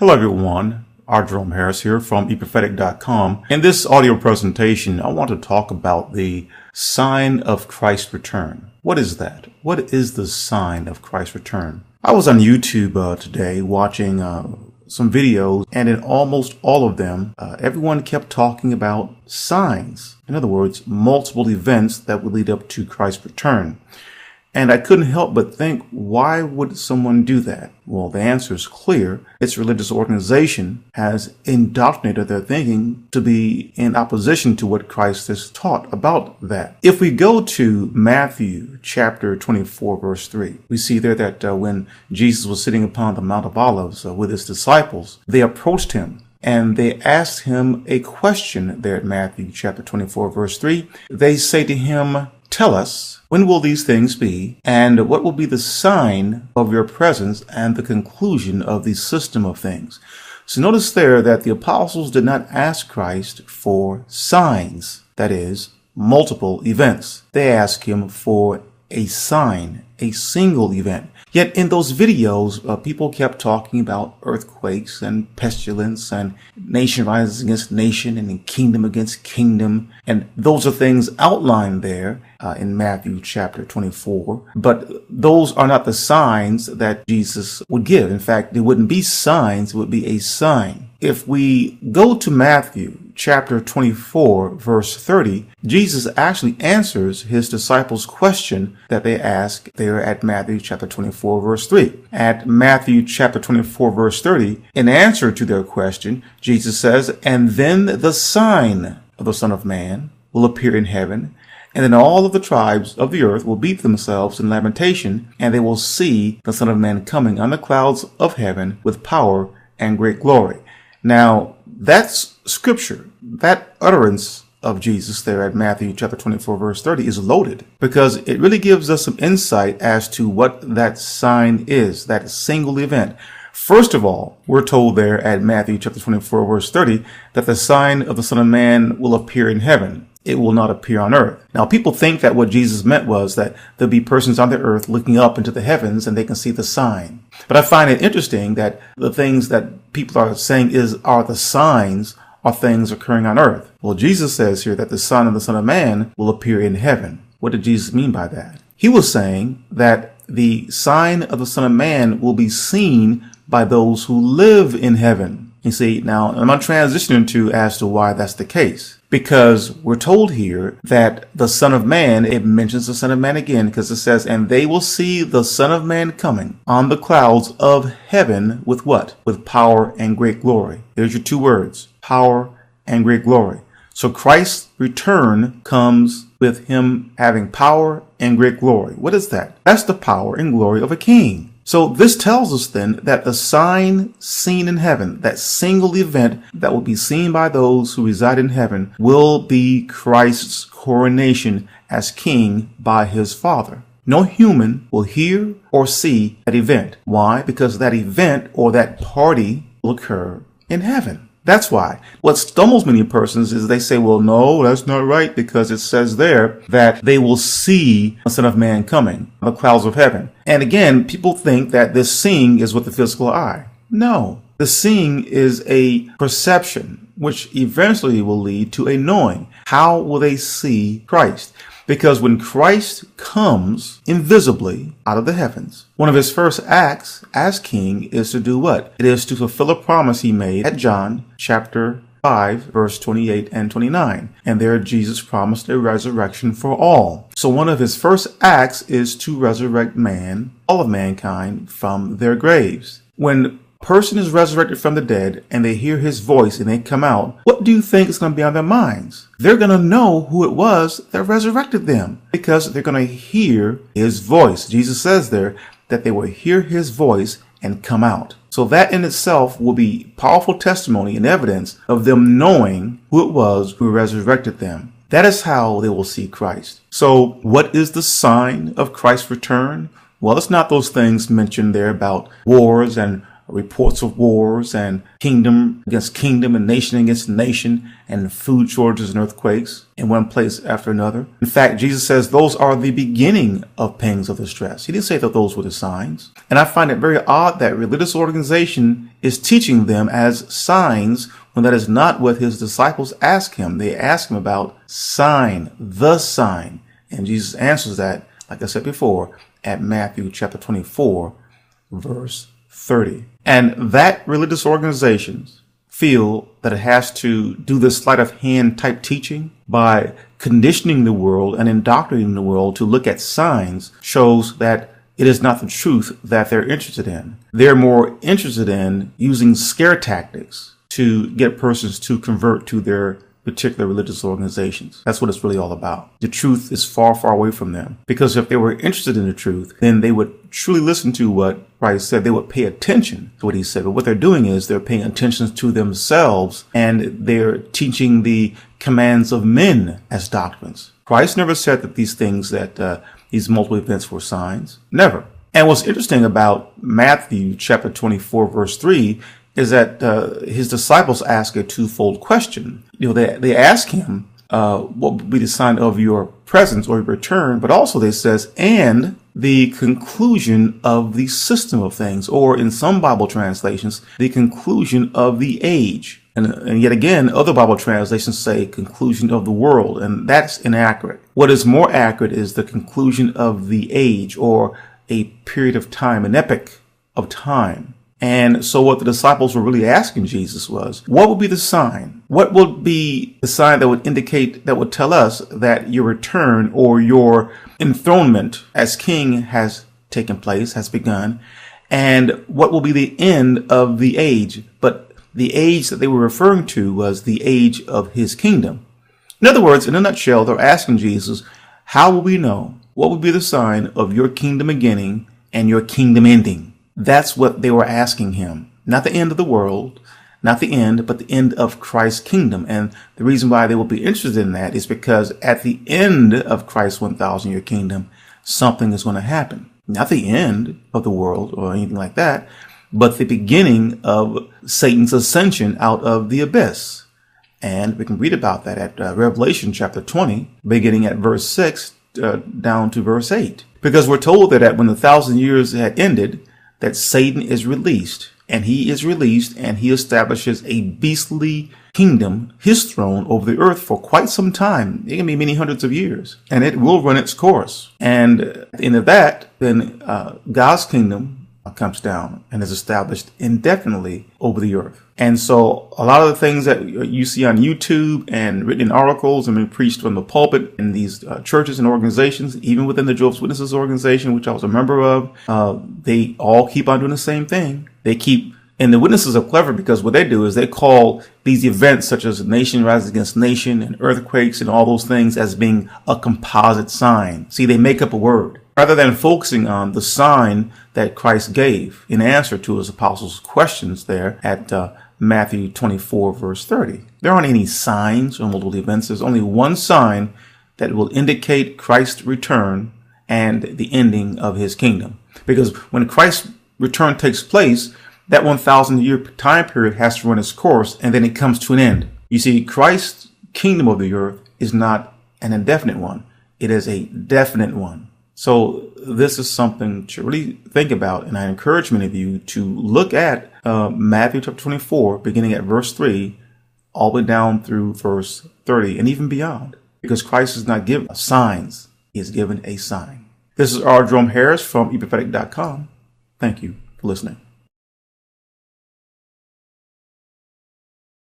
Hello everyone, R. Jerome Harris here from eProphetic.com. In this audio presentation, I want to talk about the sign of Christ's return. What is that? What is the sign of Christ's return? I was on YouTube today watching some videos, and in almost all of them, everyone kept talking about signs. In other words, multiple events that would lead up to Christ's return. And I couldn't help but think, why would someone do that? Well, the answer is clear. Its religious organization has indoctrinated their thinking to be in opposition to what Christ has taught about that. If we go to Matthew chapter 24, verse 3, we see there that when Jesus was sitting upon the Mount of Olives with his disciples, they approached him. And they asked him a question there at Matthew chapter 24, verse 3. They say to him, "Tell us, when will these things be? And what will be the sign of your presence and the conclusion of the system of things?" So notice there that the apostles did not ask Christ for signs, that is, multiple events. They asked him for a sign, a single event. Yet in those videos, people kept talking about earthquakes and pestilence and nation rises against nation and kingdom against kingdom. And those are things outlined there in Matthew chapter 24. But those are not the signs that Jesus would give. In fact, they wouldn't be signs, it would be a sign. If we go to Matthew chapter 24, verse 30, Jesus actually answers his disciples' question that they ask there at Matthew chapter 24, verse 3. At Matthew chapter 24, verse 30, in answer to their question, Jesus says, "And then the sign of the Son of Man will appear in heaven, and then all of the tribes of the earth will beat themselves in lamentation, and they will see the Son of Man coming on the clouds of heaven with power and great glory." Now, that's scripture. That utterance of Jesus there at Matthew chapter 24, verse 30 is loaded because it really gives us some insight as to what that sign is, that single event. First of all, we're told there at Matthew chapter 24, verse 30, that the sign of the Son of Man will appear in heaven. It will not appear on earth. Now, people think that what Jesus meant was that there'll be persons on the earth looking up into the heavens and they can see the sign. But I find it interesting that the things that people are saying are the signs are things occurring on earth. Well, Jesus says here that the sign of the Son of Man will appear in heaven. What did Jesus mean by that? He was saying that the sign of the Son of Man will be seen by those who live in heaven. You see, now I'm not transitioning to as to why that's the case. Because we're told here that the Son of Man, it mentions the Son of Man again, because it says, "And they will see the Son of Man coming on the clouds of heaven with what? With power and great glory." There's your two words, power and great glory. So Christ's return comes with him having power and great glory. What is that? That's the power and glory of a king. So this tells us then that the sign seen in heaven, that single event that will be seen by those who reside in heaven, will be Christ's coronation as king by his Father. No human will hear or see that event. Why? Because that event or that party will occur in heaven. That's why. What stumbles many persons is they say, well, no, that's not right, because it says there that they will see the Son of Man coming on the clouds of heaven. And again, people think that this seeing is with the physical eye. No, the seeing is a perception, which eventually will lead to a knowing. How will they see Christ? Because when Christ comes invisibly out of the heavens, one of his first acts as king is to do what? It is to fulfill a promise he made at John chapter 5, verse 28 and 29. And there Jesus promised a resurrection for all. So one of his first acts is to resurrect man, all of mankind, from their graves. When person is resurrected from the dead and they hear his voice and they come out, what do you think is going to be on their minds? They're going to know who it was that resurrected them because they're going to hear his voice. Jesus says there that they will hear his voice and come out. So that in itself will be powerful testimony and evidence of them knowing who it was who resurrected them. That is how they will see Christ. So what is the sign of Christ's return? Well, it's not those things mentioned there about wars and reports of wars and kingdom against kingdom and nation against nation and food shortages and earthquakes in one place after another. In fact, Jesus says those are the beginning of pangs of distress. He didn't say that those were the signs. And I find it very odd that religious organization is teaching them as signs when that is not what his disciples ask him. They ask him about sign, the sign. And Jesus answers that, like I said before, at Matthew chapter 24, verse 30. And that religious organizations feel that it has to do this sleight of hand type teaching by conditioning the world and indoctrinating the world to look at signs shows that it is not the truth that they're interested in. They're more interested in using scare tactics to get persons to convert to their particular religious organizations. That's what it's really all about. The truth is far, far away from them. Because if they were interested in the truth, then they would truly listen to what Christ said. They would pay attention to what he said. But what they're doing is they're paying attention to themselves and they're teaching the commands of men as doctrines. Christ never said that these things, that these multiple events were signs. Never. And what's interesting about Matthew chapter 24, verse 3, is that his disciples ask a twofold question. They ask him, what would be the sign of your presence or your return? But also they says, and the conclusion of the system of things, or in some Bible translations, the conclusion of the age. And yet again, other Bible translations say conclusion of the world, and that's inaccurate. What is more accurate is the conclusion of the age, or a period of time, an epoch of time. And so what the disciples were really asking Jesus was, what would be the sign? What would be the sign that would indicate, that would tell us that your return or your enthronement as king has taken place, has begun? And what will be the end of the age? But the age that they were referring to was the age of his kingdom. In other words, in a nutshell, they're asking Jesus, how will we know? What would be the sign of your kingdom beginning and your kingdom ending? That's what they were asking him. Not the end of the world, not the end, but the end of Christ's kingdom. And the reason why they will be interested in that is because at the end of Christ's 1,000-year kingdom, something is going to happen. Not the end of the world or anything like that, but the beginning of Satan's ascension out of the abyss. And we can read about that at Revelation chapter 20, beginning at verse 6 down to verse 8. Because we're told that when the 1,000 years had ended, that Satan is released, and he establishes a beastly kingdom, his throne over the earth for quite some time. It can be many hundreds of years, and it will run its course. And at the end of that, then God's kingdom comes down and is established indefinitely over the earth. And so a lot of the things that you see on YouTube and written in articles and been preached from the pulpit in these churches and organizations, even within the Jehovah's Witnesses organization, which I was a member of, they all keep on doing the same thing. And the witnesses are clever because what they do is they call these events such as nation rises against nation and earthquakes and all those things as being a composite sign. See, they make up a word rather than focusing on the sign that Christ gave in answer to his apostles' questions there at Matthew 24, verse 30. There aren't any signs or multiple events. There's only one sign that will indicate Christ's return and the ending of his kingdom. Because when Christ's return takes place, that 1,000-year time period has to run its course, and then it comes to an end. You see, Christ's kingdom of the earth is not an indefinite one. It is a definite one. So this is something to really think about, and I encourage many of you to look at Matthew chapter 24, beginning at verse 3, all the way down through verse 30, and even beyond. Because Christ has not given signs. He has given a sign. This is R. Jerome Harris from eProphetic.com. Thank you for listening.